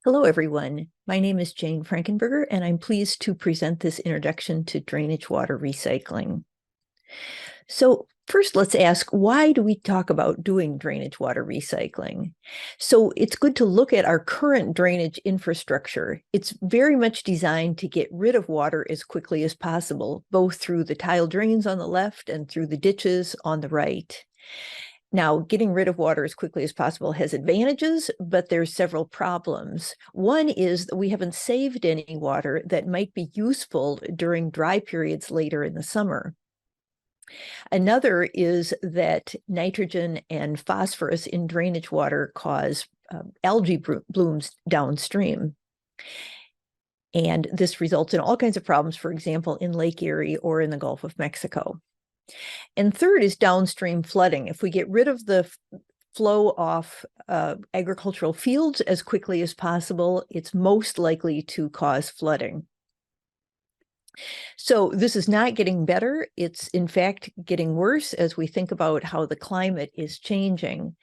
Hello, everyone. My name is Jane Frankenberger, and I'm pleased to present this introduction to drainage water recycling. So first, let's ask, why do we talk about doing drainage water recycling? So it's good to look at our current drainage infrastructure. It's very much designed to get rid of water as quickly as possible, both through the tile drains on the left and through the ditches on the right. Now, getting rid of water as quickly as possible has advantages, but there's several problems. One is that we haven't saved any water that might be useful during dry periods later in the summer. Another is that nitrogen and phosphorus in drainage water cause algae blooms downstream. And this results in all kinds of problems, for example, in Lake Erie or in the Gulf of Mexico. And third is downstream flooding. If we get rid of the flow off agricultural fields as quickly as possible, it's most likely to cause flooding. So this is not getting better. It's in fact getting worse as we think about how the climate is changing.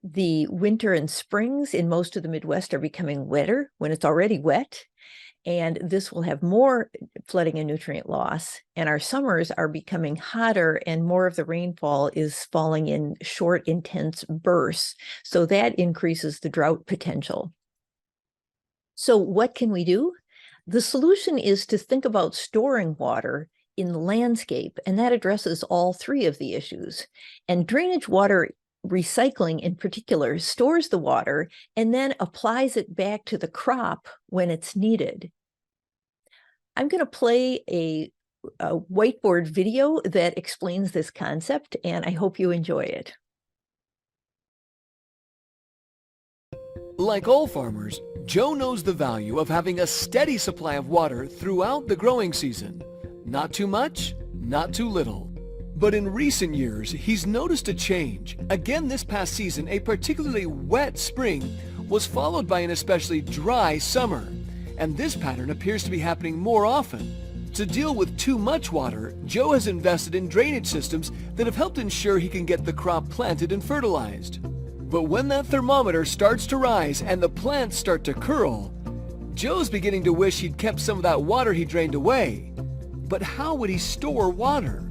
The winter and springs in most of the Midwest are becoming wetter when it's already wet. And this will have more flooding and nutrient loss. And our summers are becoming hotter and more of the rainfall is falling in short, intense bursts. So that increases the drought potential. So what can we do? The solution is to think about storing water in the landscape, and that addresses all three of the issues. And drainage water recycling in particular stores the water and then applies it back to the crop when it's needed. I'm going to play a whiteboard video that explains this concept, and I hope you enjoy it. Like all farmers, Joe knows the value of having a steady supply of water throughout the growing season. Not too much, not too little. But in recent years, he's noticed a change. Again this past season, a particularly wet spring was followed by an especially dry summer. And this pattern appears to be happening more often. To deal with too much water, Joe has invested in drainage systems that have helped ensure he can get the crop planted and fertilized. But when that thermometer starts to rise and the plants start to curl, Joe's beginning to wish he'd kept some of that water he drained away. But how would he store water?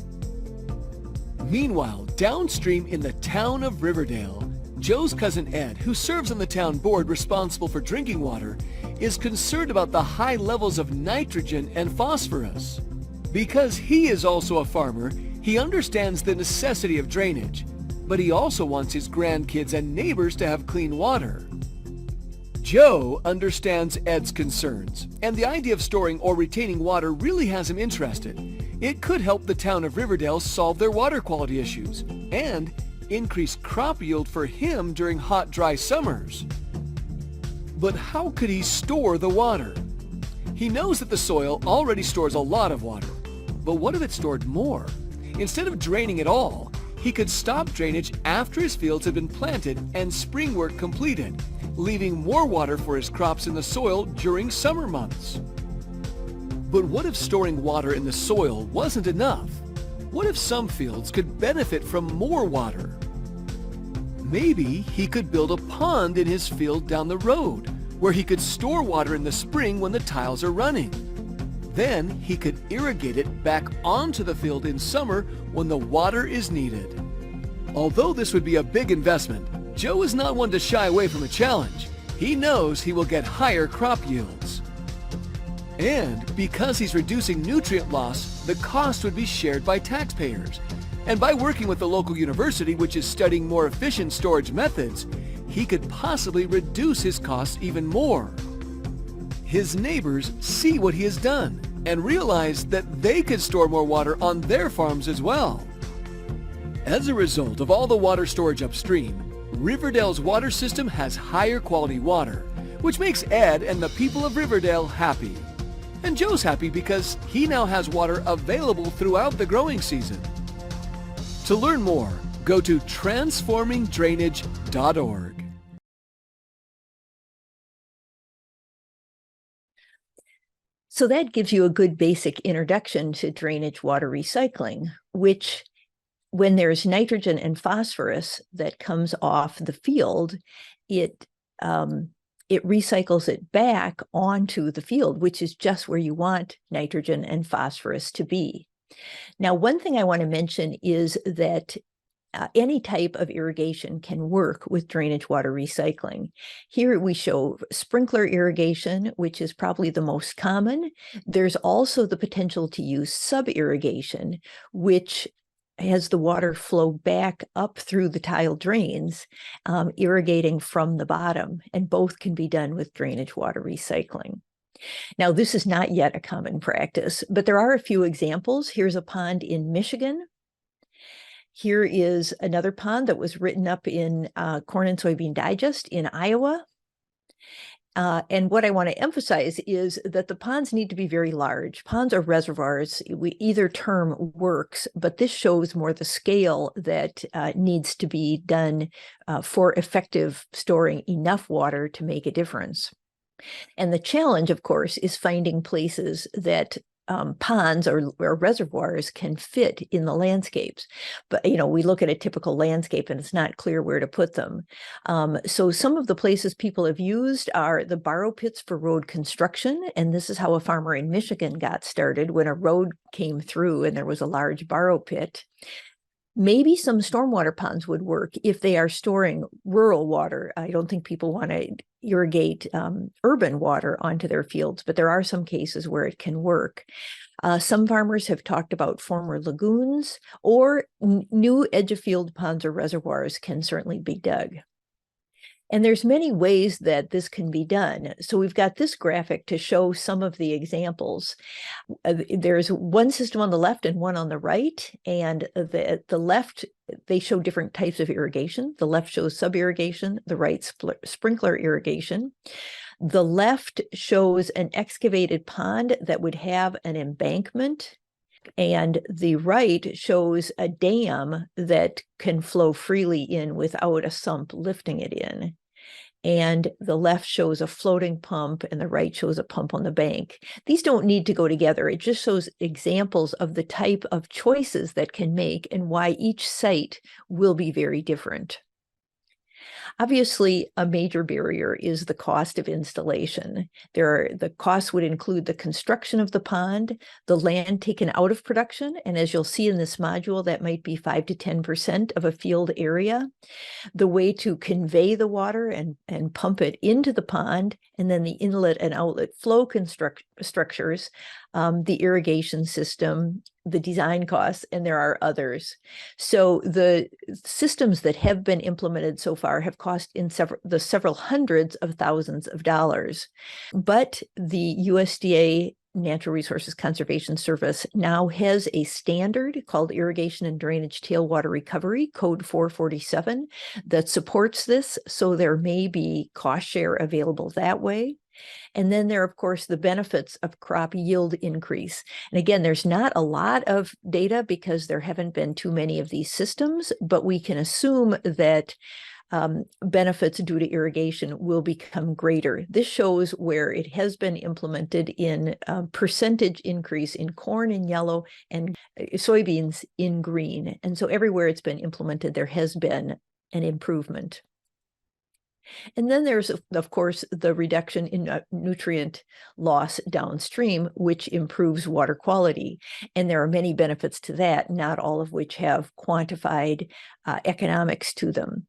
Meanwhile, downstream in the town of Riverdale, Joe's cousin Ed, who serves on the town board responsible for drinking water, is concerned about the high levels of nitrogen and phosphorus. Because he is also a farmer, he understands the necessity of drainage, but he also wants his grandkids and neighbors to have clean water. Joe understands Ed's concerns, and the idea of storing or retaining water really has him interested. It could help the town of Riverdale solve their water quality issues and increase crop yield for him during hot, dry summers. But how could he store the water? He knows that the soil already stores a lot of water, but what if it stored more? Instead of draining it all, he could stop drainage after his fields had been planted and spring work completed, leaving more water for his crops in the soil during summer months. But what if storing water in the soil wasn't enough? What if some fields could benefit from more water? Maybe he could build a pond in his field down the road, where he could store water in the spring when the tiles are running. Then he could irrigate it back onto the field in summer when the water is needed. Although this would be a big investment, Joe is not one to shy away from a challenge. He knows he will get higher crop yields. And because he's reducing nutrient loss, the cost would be shared by taxpayers. And by working with the local university, which is studying more efficient storage methods, he could possibly reduce his costs even more. His neighbors see what he has done and realize that they could store more water on their farms as well. As a result of all the water storage upstream, Riverdale's water system has higher quality water, which makes Ed and the people of Riverdale happy. And Joe's happy because he now has water available throughout the growing season. To learn more, go to transformingdrainage.org. So that gives you a good basic introduction to drainage water recycling, which when there's nitrogen and phosphorus that comes off the field, it it recycles it back onto the field, which is just where you want nitrogen and phosphorus to be. Now, one thing I want to mention is that any type of irrigation can work with drainage water recycling. Here we show sprinkler irrigation, which is probably the most common. There's also the potential to use sub-irrigation, which has the water flow back up through the tile drains, irrigating from the bottom, and both can be done with drainage water recycling. Now, this is not yet a common practice, but there are a few examples. Here's a pond in Michigan. Here is another pond that was written up in Corn and Soybean Digest in Iowa. And what I want to emphasize is that the ponds need to be very large. Ponds are reservoirs. Either term works, but this shows more the scale that needs to be done for effective storing enough water to make a difference. And the challenge, of course, is finding places that ponds or reservoirs can fit in the landscapes. But, we look at a typical landscape and it's not clear where to put them. So some of the places people have used are the borrow pits for road construction. And this is how a farmer in Michigan got started when a road came through and there was a large borrow pit. Maybe some stormwater ponds would work if they are storing rural water. I don't think people want to irrigate urban water onto their fields, but there are some cases where it can work. Some farmers have talked about former lagoons, or new edge of field ponds or reservoirs can certainly be dug. And there's many ways that this can be done. So we've got this graphic to show some of the examples. There's one system on the left and one on the right. And the left, they show different types of irrigation. The left shows sub-irrigation, the right sprinkler irrigation. The left shows an excavated pond that would have an embankment. And the right shows a dam that can flow freely in without a sump lifting it in. And the left shows a floating pump and the right shows a pump on the bank. These don't need to go together. It just shows examples of the type of choices that can make and why each site will be very different. Obviously, a major barrier is the cost of installation. The costs would include the construction of the pond, the land taken out of production, and as you'll see in this module, that might be 5 to 10% of a field area, the way to convey the water and pump it into the pond, and then the inlet and outlet flow structures, the irrigation system, the design costs, and there are others. So the systems that have been implemented so far have cost in several hundreds of thousands of dollars. But the USDA Natural Resources Conservation Service now has a standard called Irrigation and Drainage Tailwater Recovery, Code 447, that supports this. So there may be cost share available that way. And then there are, of course, the benefits of crop yield increase. And again, there's not a lot of data because there haven't been too many of these systems, but we can assume that benefits due to irrigation will become greater. This shows where it has been implemented in percentage increase in corn in yellow and soybeans in green. And so everywhere it's been implemented, there has been an improvement. And then there's, of course, the reduction in nutrient loss downstream, which improves water quality. And there are many benefits to that, not all of which have quantified economics to them.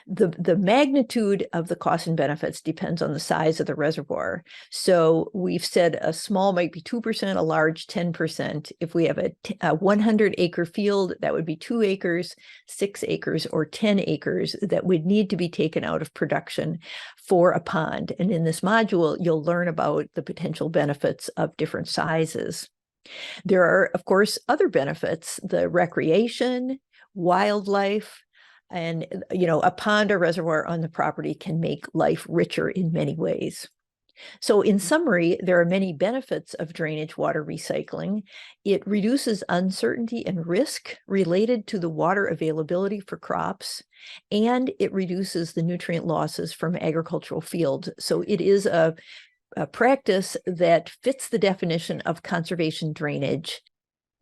The magnitude of the costs and benefits depends on the size of the reservoir. So we've said a small might be 2%, a large 10%. If we have a 100-acre field, that would be 2 acres, 6 acres, or 10 acres that would need to be taken out of production for a pond. And in this module, you'll learn about the potential benefits of different sizes. There are, of course, other benefits, the recreation, wildlife, and, a pond or reservoir on the property can make life richer in many ways. So in summary, there are many benefits of drainage water recycling. It reduces uncertainty and risk related to the water availability for crops, and it reduces the nutrient losses from agricultural fields. So it is a practice that fits the definition of conservation drainage.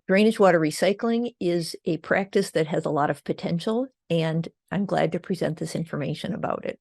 Drainage water recycling is a practice that has a lot of potential, and I'm glad to present this information about it.